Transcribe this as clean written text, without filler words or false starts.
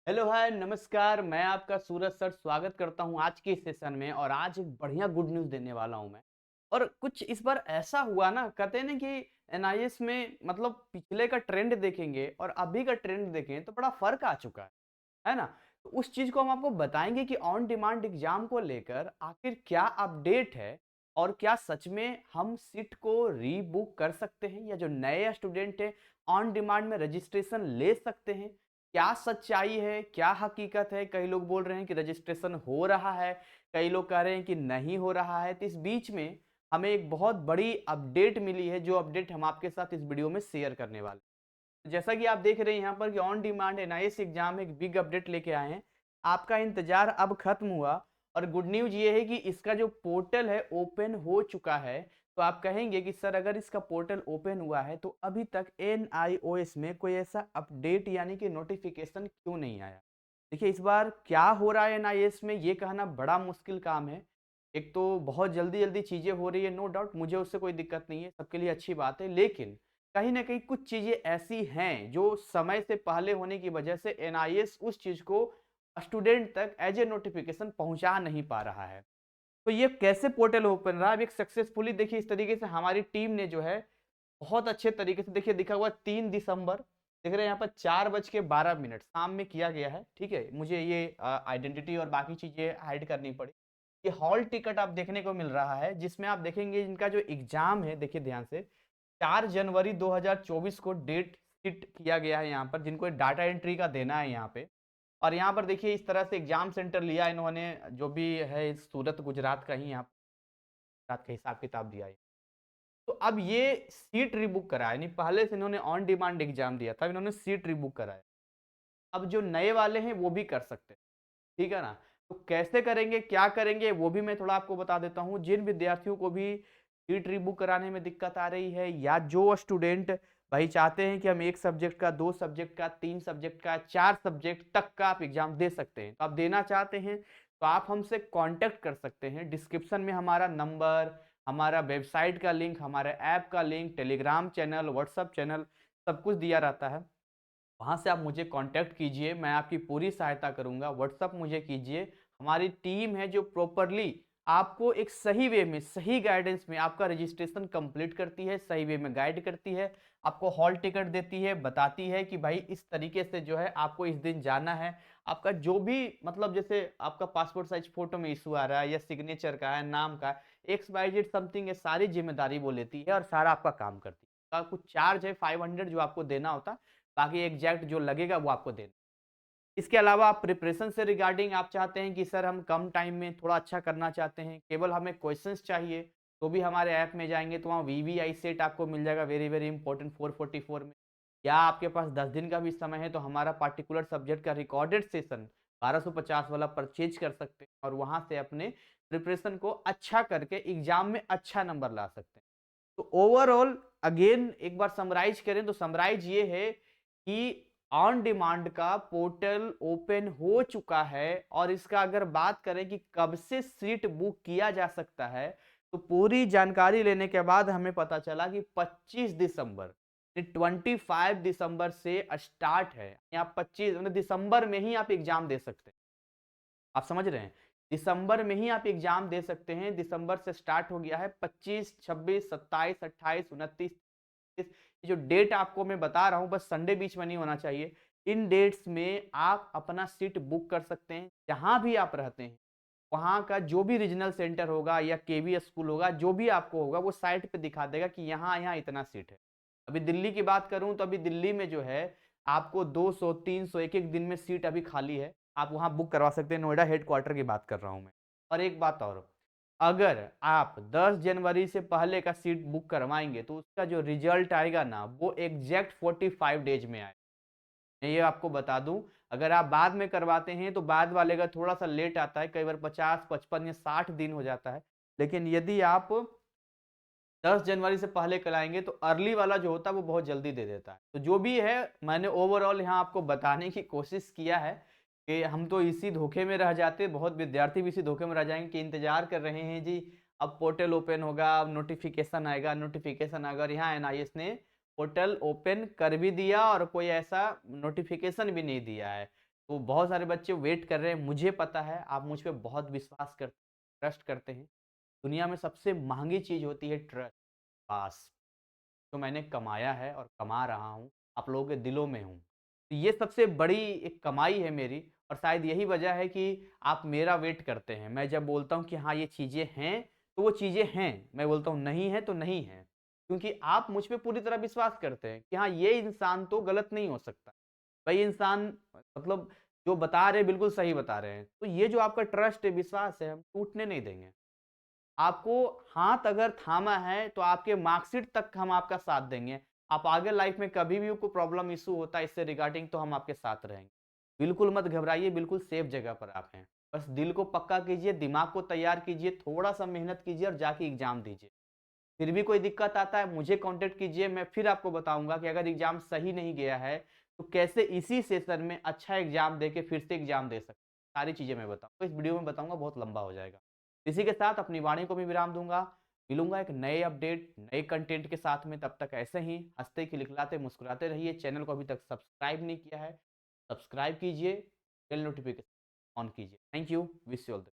Hello hi नमस्कार। मैं आपका सूरज सर स्वागत करता हूं आज के सेशन में। और आज एक बढ़िया गुड न्यूज़ देने वाला हूं मैं। और कुछ इस बार ऐसा हुआ ना, कहते हैं ना कि एनआईएस में मतलब पिछले का ट्रेंड देखेंगे और अभी का ट्रेंड देखें तो बड़ा फर्क आ चुका है ना। तो उस चीज़ को हम आपको बताएंगे कि ऑन डिमांड एग्जाम को लेकर आखिर क्या अपडेट है और क्या सच में हम सीट को रीबुक कर सकते हैं या जो नए स्टूडेंट हैं ऑन डिमांड में रजिस्ट्रेशन ले सकते हैं। क्या सच्चाई है, क्या हकीकत है? कई लोग बोल रहे हैं कि रजिस्ट्रेशन हो रहा है, कई लोग कह रहे हैं कि नहीं हो रहा है। तो इस बीच में हमें एक बहुत बड़ी अपडेट मिली है, जो अपडेट हम आपके साथ इस वीडियो में शेयर करने वाले हैं। जैसा कि आप देख रहे हैं यहाँ पर कि ऑन डिमांड एनआईएस एग्जाम एक बिग अपडेट लेके आए हैं। आपका इंतजार अब खत्म हुआ और गुड न्यूज़ ये है कि इसका जो पोर्टल है ओपन हो चुका है। तो आप कहेंगे कि सर अगर इसका पोर्टल ओपन हुआ है तो अभी तक एनआईओएस में कोई ऐसा अपडेट यानी कि नोटिफिकेशन क्यों नहीं आया? देखिए इस बार क्या हो रहा है एनआईएस में ये कहना बड़ा मुश्किल काम है। एक तो बहुत जल्दी-जल्दी चीज़ें हो रही है, नो डाउट मुझे उससे कोई दिक्कत नहीं है, सबके लिए अच्छी बात है। लेकिन कहीं न कहीं कुछ चीज़ें ऐसी हैं जो समय से पहले होने की वजह से एनआईएस उस चीज़ को स्टूडेंट तक एज़ ए नोटिफिकेशन पहुँचा नहीं पा रहा है। तो ये कैसे पोर्टल ओपन रहा? अब एक सक्सेसफुली देखिए इस तरीके से हमारी टीम ने जो है बहुत अच्छे तरीके से देखिए लिखा हुआ है 3 दिसंबर, देख रहे हैं यहाँ पर 4:12 शाम में किया गया है, ठीक है? मुझे ये आइडेंटिटी और बाकी चीज़ें हाइड करनी पड़ी। ये हॉल टिकट आप देखने को मिल रहा है जिसमें आप देखेंगे इनका जो एग्ज़ाम है देखिए ध्यान से 4 जनवरी 2024 को डेट शीट किया गया है यहाँ पर, जिनको डाटा एंट्री का देना है यहाँ पे। और यहाँ पर देखिए इस तरह से एग्ज़ाम सेंटर लिया इन्होंने, जो भी है इस सूरत गुजरात का ही यहाँ रात का हिसाब-किताब दिया है। तो अब ये सीट रीबुक करा है, यानी पहले से इन्होंने ऑन डिमांड एग्ज़ाम दिया था, अब इन्होंने सीट रीबुक करा है। अब जो नए वाले हैं वो भी कर सकते हैं, ठीक है ना? तो कैसे करेंगे, क्या करेंगे वो भी मैं थोड़ा आपको बता देता हूँ। जिन विद्यार्थियों को भी सीट रीबुक कराने में दिक्कत आ रही है या जो स्टूडेंट भाई चाहते हैं कि हम 1 सब्जेक्ट का, 2 सब्जेक्ट का, 3 सब्जेक्ट का, 4 सब्जेक्ट तक का आप एग्ज़ाम दे सकते हैं। तो आप देना चाहते हैं तो आप हमसे कॉन्टैक्ट कर सकते हैं। डिस्क्रिप्शन में हमारा नंबर, हमारा वेबसाइट का लिंक, हमारे ऐप का link, Telegram channel, WhatsApp channel सब कुछ दिया रहता है। वहाँ से आप मुझे कॉन्टैक्ट कीजिए, मैं आपकी पूरी सहायता करूँगा। व्हाट्सएप मुझे कीजिए, हमारी टीम है जो प्रॉपरली आपको एक सही वे में, सही गाइडेंस में आपका रजिस्ट्रेशन कंप्लीट करती है, सही वे में गाइड करती है, आपको हॉल टिकट देती है, बताती है कि भाई इस तरीके से जो है आपको इस दिन जाना है। आपका जो भी मतलब जैसे आपका पासपोर्ट साइज़ फ़ोटो में इश्यू आ रहा है या सिग्नेचर का है, नाम का है, एक्स वाई ज़ेड समथिंग ये सारी ज़िम्मेदारी वो लेती है और सारा आपका काम करती है। का कुछ चार्ज है 500 जो आपको देना होता है, बाकी एग्ज़ैक्ट जो लगेगा वो आपको देना। इसके अलावा आप प्रिपरेशन से रिगार्डिंग आप चाहते हैं कि सर हम कम टाइम में थोड़ा अच्छा करना चाहते हैं, केवल हमें क्वेश्चंस चाहिए, तो भी हमारे ऐप में जाएँगे तो वहाँ वीवीआई सेट आपको मिल जाएगा वेरी, वेरी इंपॉर्टेंट 444 में। या आपके पास 10 दिन का भी समय है तो हमारा पार्टिकुलर सब्जेक्ट का रिकॉर्डेड सेशन 1250 वाला परचेज़ कर सकते हैं और वहाँ से अपने प्रिपरेशन को अच्छा करके एग्ज़ाम में अच्छा नंबर ला सकते हैं। तो ओवरऑल अगेन एक बार समराइज़ करें तो समराइज़ ये है कि ऑन डिमांड का पोर्टल ओपन हो चुका है और इसका अगर बात करें कि कब से सीट बुक किया जा सकता है, तो पूरी जानकारी लेने के बाद हमें पता चला कि 25 दिसंबर, ये 25 दिसंबर से स्टार्ट है। आप 25 मतलब दिसंबर में ही आप एग्ज़ाम दे सकते हैं। आप समझ रहे हैं? दिसंबर में ही आप एग्ज़ाम दे सकते हैं, दिसंबर से स्टार्ट हो गया है 25, 26, 27, 28, 29, ये जो डेट आपको मैं बता रहा हूँ बस संडे बीच में नहीं होना चाहिए। इन डेट्स में आप अपना सीट बुक कर सकते हैं, जहाँ भी आप रहते हैं। वहाँ का जो भी रीजनल सेंटर होगा या केवी स्कूल होगा, जो भी आपको होगा वो साइट पे दिखा देगा कि यहाँ-यहाँ इतना सीट है। अभी दिल्ली की बात करूँ तो अभी दिल्ली में जो है आपको 200, 300 एक-एक दिन में सीट अभी खाली है। आप वहाँ बुक करवा सकते हैं, नोएडा हेडक्वार्टर की बात कर रहा हूँ मैं। और एक बात और, अगर आप 10 जनवरी से पहले का सीट बुक करवाएँगे तो उसका जो रिजल्ट आएगा ना वो एग्ज़ैक्ट 45 डेज़ में आएगा। मैं ये आपको बता दूँ, अगर आप बाद में करवाते हैं तो बाद वाले का थोड़ा-सा लेट आता है, कई बार 50, 55 या 60 दिन हो जाता है। लेकिन यदि आप 10 जनवरी से पहले कराएँगे तो अर्ली वाला जो होता है वो बहुत जल्दी दे देता है। तो जो भी है मैंने ओवरऑल यहाँ आपको बताने की कोशिश किया है कि हम तो इसी धोखे में रह जाते, बहुत विद्यार्थी भी इसी धोखे में रह जाएँगे कि इंतज़ार कर रहे हैं जी, अब पोर्टल ओपन होगा, अब नोटिफ़िकेशन आएगा और यहाँ एनआईएस ने पोर्टल ओपन कर भी दिया और कोई ऐसा नोटिफ़िकेशन भी नहीं दिया है। तो बहुत सारे बच्चे वेट कर रहे हैं, मुझे पता है आप मुझ पे बहुत विश्वास करते ट्रस्ट करते हैं। दुनिया में सबसे महँगी चीज़ होती है ट्रस्ट, पास। जो मैंने कमाया है और कमा रहा हूँ, आप लोगों के दिलों में हूँ। तो ये सबसे बड़ी एक कमाई है मेरी और शायद यही वजह है कि आप मेरा वेट करते हैं। मैं जब बोलता हूँ कि हाँ, ये चीज़ें हैं, तो वो चीज़ें हैं। मैं बोलता हूँ नहीं है, तो नहीं है। क्योंकि आप मुझ पे पूरी तरह विश्वास करते हैं कि हाँ, ये इंसान तो गलत नहीं हो सकता। भाई इंसान मतलब जो बता रहे हैं, बिल्कुल सही बता रहे हैं। तो ये जो आपका ट्रस्ट है, विश्वास है, हम टूटने नहीं देंगे। आपको हाथ अगर थामा है तो आपके मार्कशीट तक हम आपका साथ देंगे। आप आगे लाइफ में कभी भी कोई प्रॉब्लम इश्यू होता है इससे रिगार्डिंग तो हम आपके साथ रहेंगे। बिल्कुल मत घबराइए, बिल्कुल सेफ जगह पर आप हैं। बस दिल को पक्का कीजिए, दिमाग को तैयार कीजिए, थोड़ा-सा मेहनत कीजिए और जाके एग्ज़ाम दीजिए। फिर भी कोई दिक्कत आता है मुझे कॉन्टैक्ट कीजिए, मैं फिर आपको बताऊँगा कि अगर एग्ज़ाम सही नहीं गया है, तो कैसे इसी सेशन में अच्छा एग्ज़ाम देके फिर से एग्ज़ाम दे सकते हैं। सारी चीज़ें मैं बताऊँगा, इस वीडियो में बताऊँगा बहुत लंबा हो जाएगा। इसी के साथ अपनी वाणी को भी विराम दूँगा। मिलूँगा एक नए अपडेट, नए कंटेंट के साथ में, तब तक ऐसे ही हँसते खिलखिलाते मुस्कुराते रहिए। चैनल को अभी तक सब्सक्राइब नहीं किया है, सब्सक्राइब कीजिए, बेल नोटिफ़िकेशन ऑन कीजिए। Thank you, wish you all the